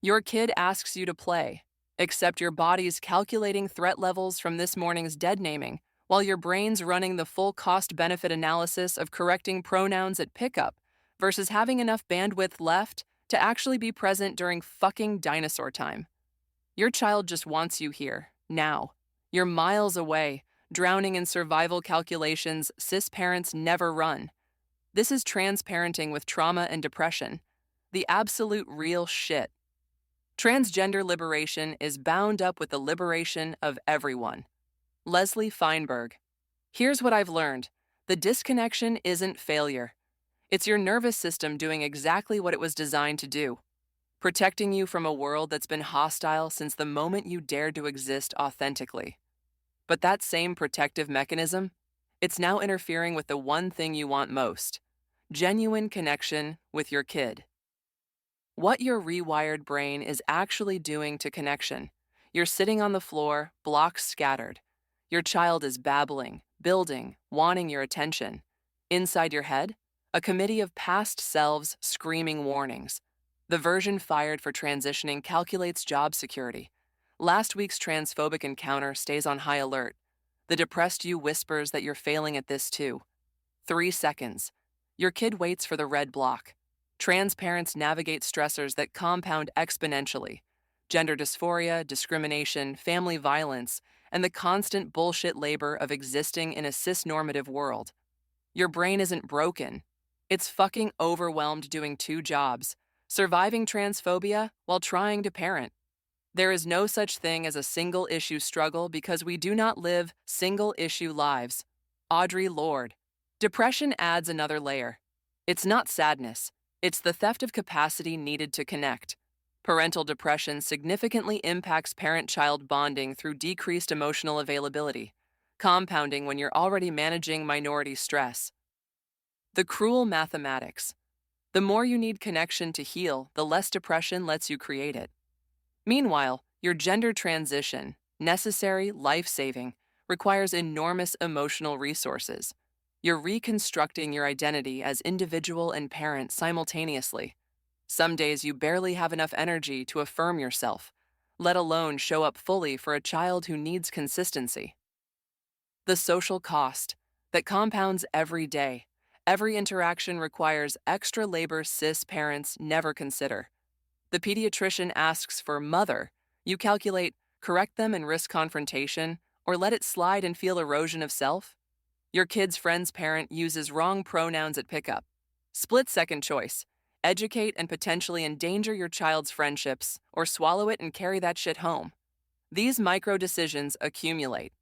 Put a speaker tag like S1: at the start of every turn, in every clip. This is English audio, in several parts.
S1: Your kid asks you to play, except your body's calculating threat levels from this morning's dead naming, while your brain's running the full cost-benefit analysis of correcting pronouns at pickup versus having enough bandwidth left to actually be present during fucking dinosaur time. Your child just wants you here, now. You're miles away, drowning in survival calculations cis parents never run. This is transparenting with trauma and depression. The absolute real shit. Transgender liberation is bound up with the liberation of everyone. Leslie Feinberg. Here's what I've learned. The disconnection isn't failure. It's your nervous system doing exactly what it was designed to do, protecting you from a world that's been hostile since the moment you dared to exist authentically. But that same protective mechanism, it's now interfering with the one thing you want most: genuine connection with your kid. What your rewired brain is actually doing to connection. You're sitting on the floor, blocks scattered. Your child is babbling, building, wanting your attention. Inside your head, a committee of past selves screaming warnings. The version fired for transitioning calculates job security. Last week's transphobic encounter stays on high alert. The depressed you whispers that you're failing at this too. 3 seconds. Your kid waits for the red block. Trans parents navigate stressors that compound exponentially: gender dysphoria, discrimination, family violence, and the constant bullshit labor of existing in a cis-normative world. Your brain isn't broken. It's fucking overwhelmed doing 2 jobs: surviving transphobia while trying to parent. There is no such thing as a single-issue struggle because we do not live single-issue lives. Audre Lorde. Depression adds another layer. It's not sadness. It's the theft of capacity needed to connect. Parental depression significantly impacts parent-child bonding through decreased emotional availability, compounding when you're already managing minority stress. The cruel mathematics. The more you need connection to heal, the less depression lets you create it. Meanwhile, your gender transition, necessary, life-saving, requires enormous emotional resources. You're reconstructing your identity as individual and parent simultaneously. Some days you barely have enough energy to affirm yourself, let alone show up fully for a child who needs consistency. The social cost that compounds every day. Every interaction requires extra labor cis parents never consider. The pediatrician asks for mother. You calculate, correct them and risk confrontation, or let it slide and feel erosion of self? Your kid's friend's parent uses wrong pronouns at pickup. Split-second choice. Educate and potentially endanger your child's friendships, or swallow it and carry that shit home. These micro-decisions accumulate.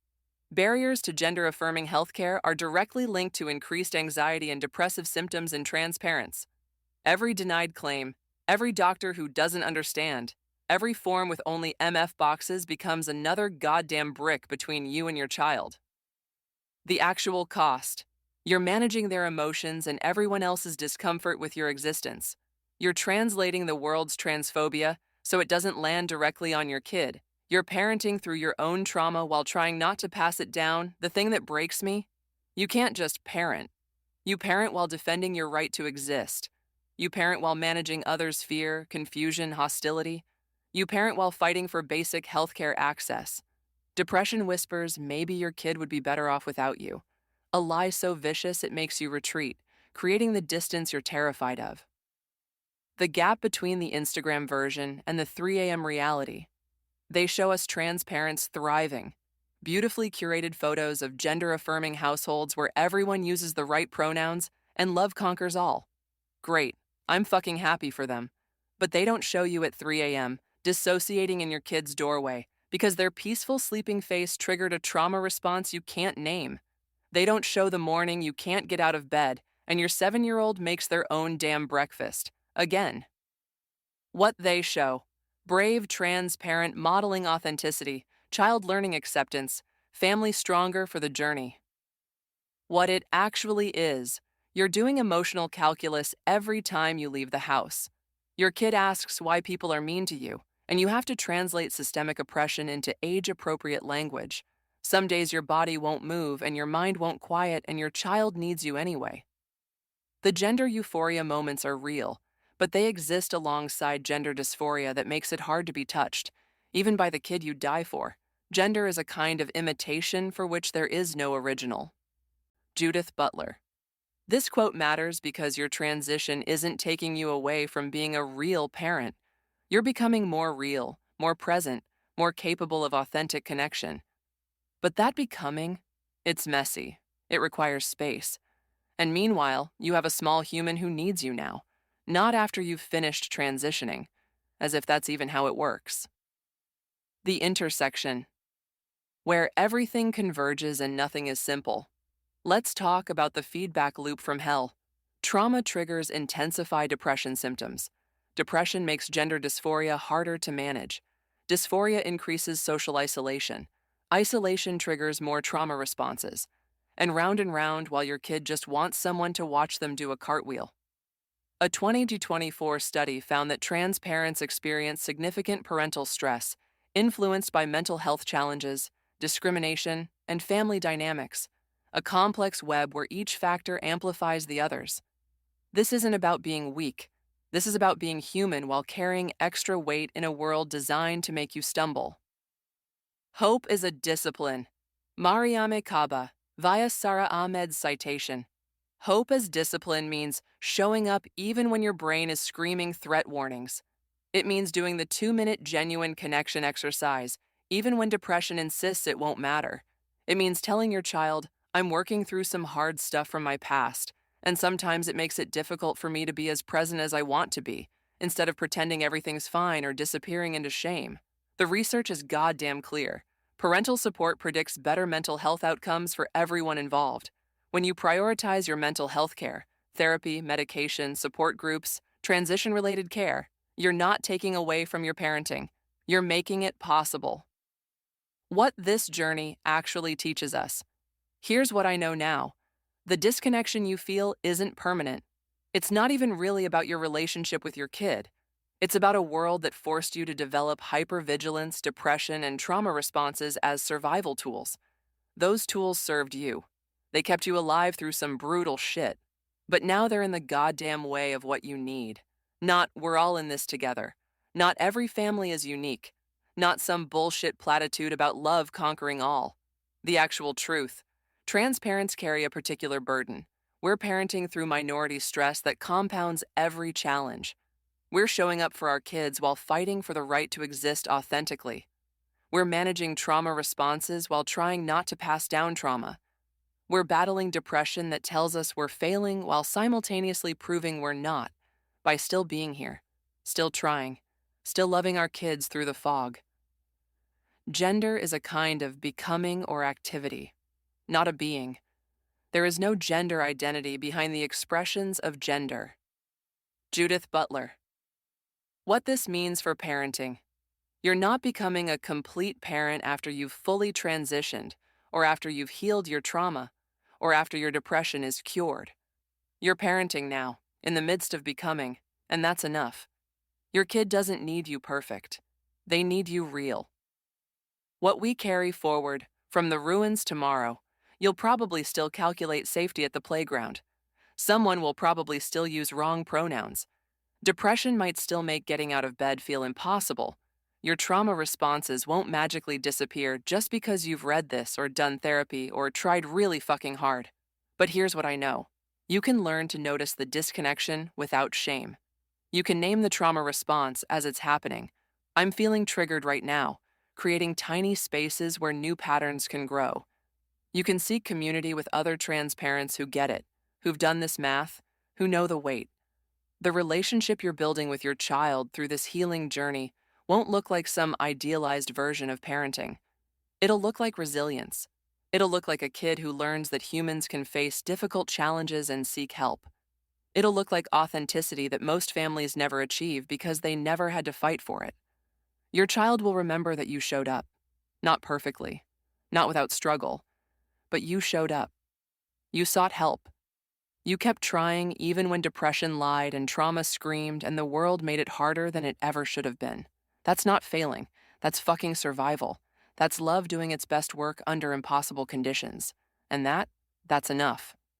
S1: Barriers to gender-affirming healthcare are directly linked to increased anxiety and depressive symptoms in trans parents. Every denied claim, every doctor who doesn't understand, every form with only MF boxes becomes another goddamn brick between you and your child. The actual cost. You're managing their emotions and everyone else's discomfort with your existence. You're translating the world's transphobia so it doesn't land directly on your kid. You're parenting through your own trauma while trying not to pass it down. The thing that breaks me? You can't just parent. You parent while defending your right to exist. You parent while managing others' fear, confusion, hostility. You parent while fighting for basic healthcare access. Depression whispers maybe your kid would be better off without you. A lie so vicious it makes you retreat, creating the distance you're terrified of. The gap between the Instagram version and the 3 a.m. reality. They show us trans parents thriving. Beautifully curated photos of gender-affirming households where everyone uses the right pronouns and love conquers all. Great, I'm fucking happy for them. But they don't show you at 3 a.m., dissociating in your kid's doorway, because their peaceful sleeping face triggered a trauma response you can't name. They don't show the morning you can't get out of bed, and your 7-year-old makes their own damn breakfast. Again. What they show: brave trans parent modeling authenticity, child learning acceptance, family stronger for the journey. What it actually is: you're doing emotional calculus every time you leave the house. Your kid asks why people are mean to you, and you have to translate systemic oppression into age-appropriate language. Some days your body won't move and your mind won't quiet and your child needs you anyway. The gender euphoria moments are real, but they exist alongside gender dysphoria that makes it hard to be touched, even by the kid you'd die for. Gender is a kind of imitation for which there is no original. Judith Butler. This quote matters because your transition isn't taking you away from being a real parent. You're becoming more real, more present, more capable of authentic connection. But that becoming, it's messy. It requires space. And meanwhile, you have a small human who needs you now, not after you've finished transitioning, as if that's even how it works. The intersection, where everything converges and nothing is simple. Let's talk about the feedback loop from hell. Trauma triggers intensify depression symptoms. Depression makes gender dysphoria harder to manage. Dysphoria increases social isolation. Isolation triggers more trauma responses. And round while your kid just wants someone to watch them do a cartwheel. A 2024 study found that trans parents experience significant parental stress, influenced by mental health challenges, discrimination, and family dynamics, a complex web where each factor amplifies the others. This isn't about being weak. This is about being human while carrying extra weight in a world designed to make you stumble. Hope is a discipline. Mariame Kaba, via Sarah Ahmed's citation. Hope as discipline means showing up even when your brain is screaming threat warnings. It means doing the 2-minute genuine connection exercise, even when depression insists it won't matter. It means telling your child, I'm working through some hard stuff from my past, and sometimes it makes it difficult for me to be as present as I want to be, instead of pretending everything's fine or disappearing into shame. The research is goddamn clear. Parental support predicts better mental health outcomes for everyone involved. When you prioritize your mental health care, therapy, medication, support groups, transition-related care, you're not taking away from your parenting. You're making it possible. What this journey actually teaches us. Here's what I know now. The disconnection you feel isn't permanent. It's not even really about your relationship with your kid. It's about a world that forced you to develop hypervigilance, depression, and trauma responses as survival tools. Those tools served you. They kept you alive through some brutal shit. But now they're in the goddamn way of what you need. Not, we're all in this together. Not every family is unique. Not some bullshit platitude about love conquering all. The actual truth. Trans parents carry a particular burden. We're parenting through minority stress that compounds every challenge. We're showing up for our kids while fighting for the right to exist authentically. We're managing trauma responses while trying not to pass down trauma. We're battling depression that tells us we're failing while simultaneously proving we're not, by still being here, still trying, still loving our kids through the fog. Gender is a kind of becoming or activity, not a being. There is no gender identity behind the expressions of gender. Judith Butler. What this means for parenting. You're not becoming a complete parent after you've fully transitioned, or after you've healed your trauma, or after your depression is cured. You're parenting now, in the midst of becoming, and that's enough. Your kid doesn't need you perfect. They need you real. What we carry forward, from the ruins tomorrow, you'll probably still calculate safety at the playground. Someone will probably still use wrong pronouns. Depression might still make getting out of bed feel impossible. Your trauma responses won't magically disappear just because you've read this or done therapy or tried really fucking hard. But here's what I know. You can learn to notice the disconnection without shame. You can name the trauma response as it's happening. I'm feeling triggered right now, creating tiny spaces where new patterns can grow. You can seek community with other trans parents who get it, who've done this math, who know the weight. The relationship you're building with your child through this healing journey won't look like some idealized version of parenting. It'll look like resilience. It'll look like a kid who learns that humans can face difficult challenges and seek help. It'll look like authenticity that most families never achieve because they never had to fight for it. Your child will remember that you showed up. Not perfectly, not without struggle, but you showed up. You sought help. You kept trying even when depression lied and trauma screamed and the world made it harder than it ever should have been. That's not failing. That's fucking survival. That's love doing its best work under impossible conditions. And that's enough.